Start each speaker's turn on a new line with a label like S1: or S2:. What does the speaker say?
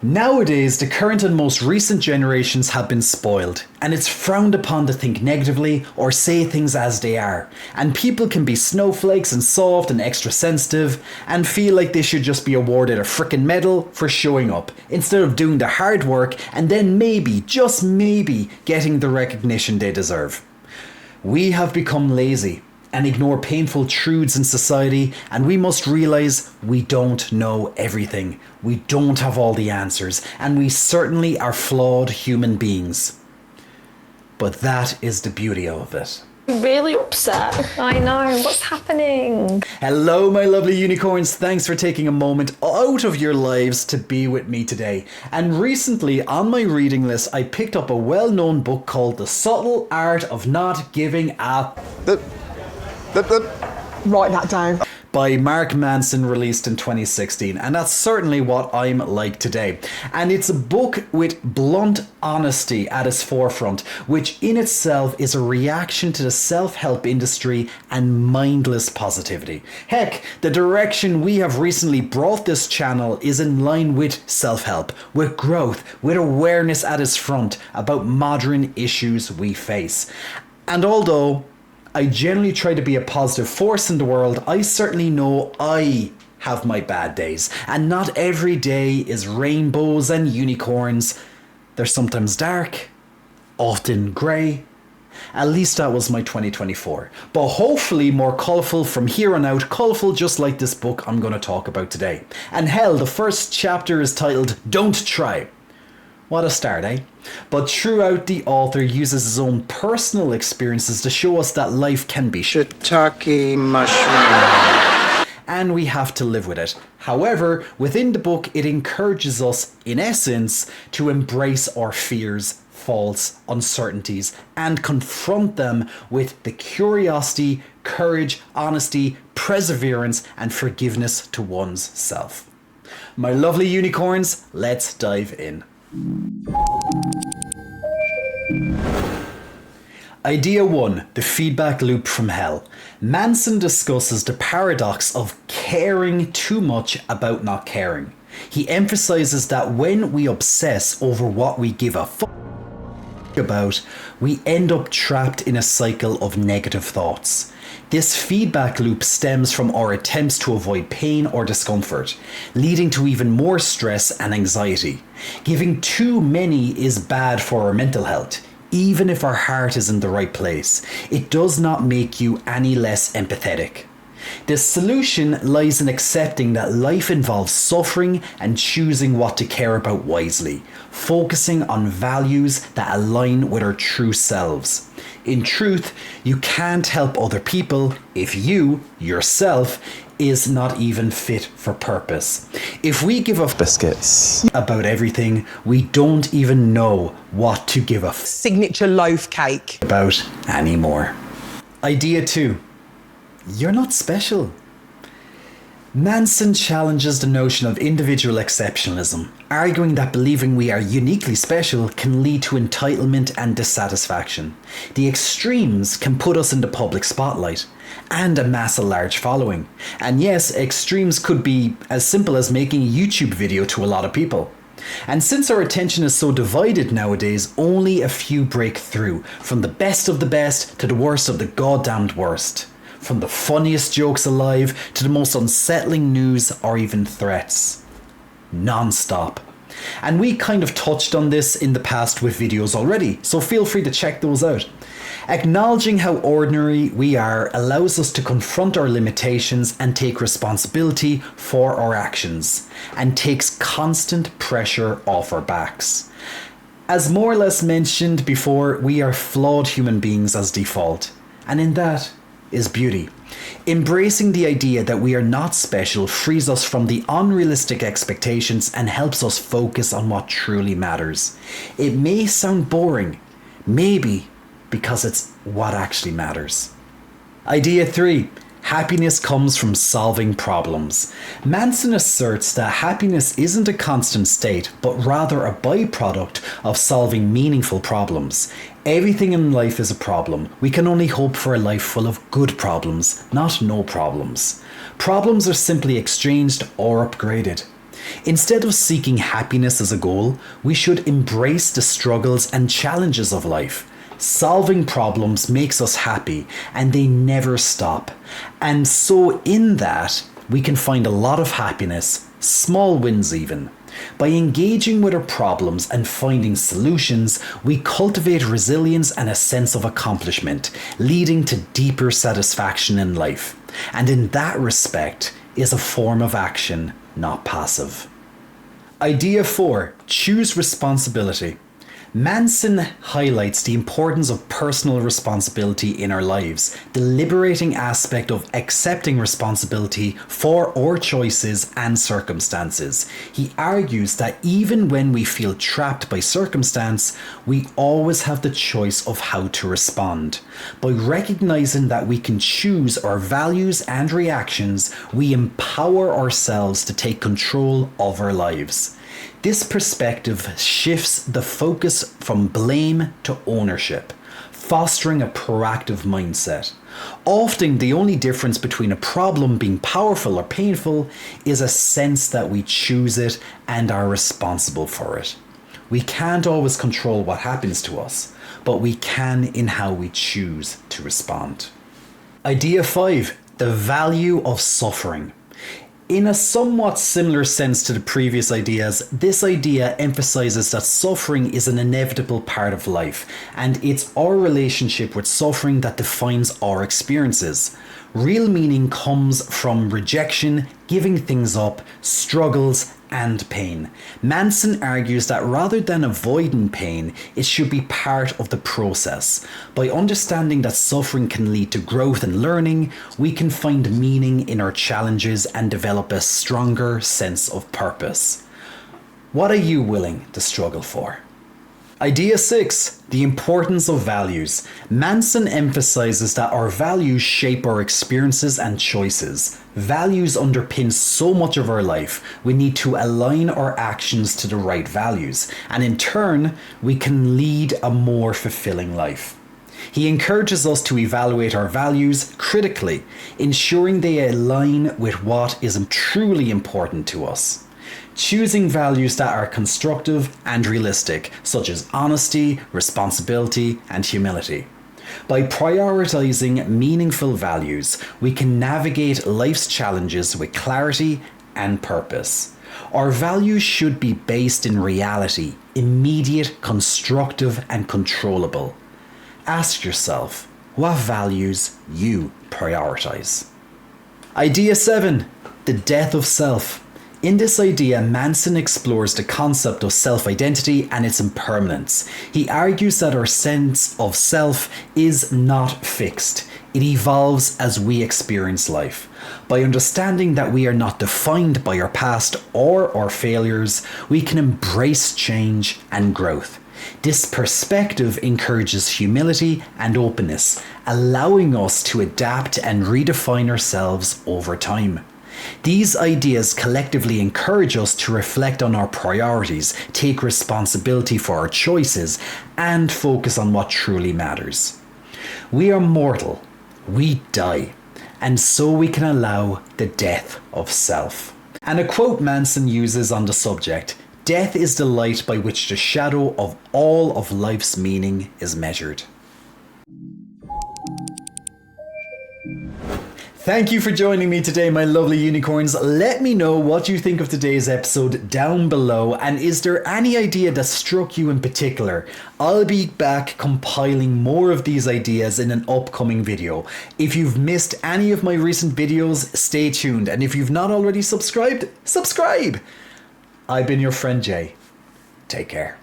S1: Nowadays, the current and most recent generations have been spoiled, and it's frowned upon to think negatively or say things as they are. And people can be snowflakes and soft and extra sensitive and feel like they should just be awarded a frickin' medal for showing up, instead of doing the hard work and then maybe, just maybe, getting the recognition they deserve. We have become lazy and ignore painful truths in society, and we must realise we don't know everything. We don't have all the answers, and we certainly are flawed human beings. But that is the beauty of it.
S2: I'm really upset. I know, what's happening?
S1: Hello my lovely unicorns, thanks for taking a moment out of your lives to be with me today. And recently on my reading list I picked up a well-known book called The Subtle Art of Not Giving a...
S3: Write that down.
S1: By Mark Manson, released in 2016, and that's certainly what I'm like today. And it's a book with blunt honesty at its forefront, which in itself is a reaction to the self-help industry and mindless positivity. Heck, the direction we have recently brought this channel is in line with self-help, with growth, with awareness at its front about modern issues we face. And although I generally try to be a positive force in the world, I certainly know I have my bad days, and not every day is rainbows and unicorns. They're sometimes dark, often grey. At least that was my 2024. But hopefully more colourful from here on out, colourful just like this book I'm going to talk about today. And hell, the first chapter is titled Don't Try. What a start, eh? But throughout, the author uses his own personal experiences to show us that life can be
S4: shiitake mushroom,
S1: and we have to live with it. However, within the book, it encourages us, in essence, to embrace our fears, faults, uncertainties, and confront them with the curiosity, courage, honesty, perseverance, and forgiveness to one's self. My lovely unicorns, let's dive in. Idea 1. The feedback loop from hell. Manson discusses the paradox of caring too much about not caring. He emphasizes that when we obsess over what we give a fuck about, we end up trapped in a cycle of negative thoughts. This feedback loop stems from our attempts to avoid pain or discomfort, leading to even more stress and anxiety. Giving too many is bad for our mental health, even if our heart is in the right place. It does not make you any less empathetic. The solution lies in accepting that life involves suffering and choosing what to care about wisely, focusing on values that align with our true selves. In truth, you can't help other people if you, yourself, is not even fit for purpose. If we give a biscuits about everything, we don't even know what to give a
S3: Signature loaf cake
S1: about anymore. Idea 2. You're not special. Manson challenges the notion of individual exceptionalism, arguing that believing we are uniquely special can lead to entitlement and dissatisfaction. The extremes can put us in the public spotlight and amass a large following. And yes, extremes could be as simple as making a YouTube video to a lot of people. And since our attention is so divided nowadays, only a few break through, from the best of the best to the worst of the goddamned worst. From the funniest jokes alive to the most unsettling news or even threats. Non-stop. And we kind of touched on this in the past with videos already, so feel free to check those out. Acknowledging how ordinary we are allows us to confront our limitations and take responsibility for our actions, and takes constant pressure off our backs. As more or less mentioned before, we are flawed human beings as default, and in that is beauty. Embracing the idea that we are not special frees us from the unrealistic expectations and helps us focus on what truly matters. It may sound boring, maybe because it's what actually matters. Idea 3. Happiness comes from solving problems. Manson asserts that happiness isn't a constant state, but rather a byproduct of solving meaningful problems. Everything in life is a problem. We can only hope for a life full of good problems, not no problems. Problems are simply exchanged or upgraded. Instead of seeking happiness as a goal, we should embrace the struggles and challenges of life. Solving problems makes us happy, and they never stop. And so in that, we can find a lot of happiness, small wins even. By engaging with our problems and finding solutions, we cultivate resilience and a sense of accomplishment, leading to deeper satisfaction in life. And in that respect, is a form of action, not passive. Idea 4. Choose responsibility. Manson highlights the importance of personal responsibility in our lives, the liberating aspect of accepting responsibility for our choices and circumstances. He argues that even when we feel trapped by circumstance, we always have the choice of how to respond. By recognizing that we can choose our values and reactions, we empower ourselves to take control of our lives. This perspective shifts the focus from blame to ownership, fostering a proactive mindset. Often, the only difference between a problem being powerful or painful is a sense that we choose it and are responsible for it. We can't always control what happens to us, but we can in how we choose to respond. Idea 5. The value of suffering. In a somewhat similar sense to the previous ideas, this idea emphasizes that suffering is an inevitable part of life, and it's our relationship with suffering that defines our experiences. Real meaning comes from rejection, giving things up, struggles, and pain. Manson argues that rather than avoiding pain, it should be part of the process. By understanding that suffering can lead to growth and learning, we can find meaning in our challenges and develop a stronger sense of purpose. What are you willing to struggle for? Idea 6. The importance of values. Manson emphasizes that our values shape our experiences and choices. Values underpin so much of our life. We need to align our actions to the right values, and in turn, we can lead a more fulfilling life. He encourages us to evaluate our values critically, ensuring they align with what is truly important to us. Choosing values that are constructive and realistic, such as honesty, responsibility, and humility. By prioritizing meaningful values, we can navigate life's challenges with clarity and purpose. Our values should be based in reality, immediate, constructive, and controllable. Ask yourself, what values you prioritize? Idea 7. The death of self. In this idea, Manson explores the concept of self-identity and its impermanence. He argues that our sense of self is not fixed. It evolves as we experience life. By understanding that we are not defined by our past or our failures, we can embrace change and growth. This perspective encourages humility and openness, allowing us to adapt and redefine ourselves over time. These ideas collectively encourage us to reflect on our priorities, take responsibility for our choices, and focus on what truly matters. We are mortal, we die, and so we can allow the death of self. And a quote Manson uses on the subject: "Death is the light by which the shadow of all of life's meaning is measured." Thank you for joining me today, my lovely unicorns. Let me know what you think of today's episode down below, and is there any idea that struck you in particular? I'll be back compiling more of these ideas in an upcoming video. If you've missed any of my recent videos, stay tuned, and if you've not already subscribed, subscribe! I've been your friend Jay. Take care.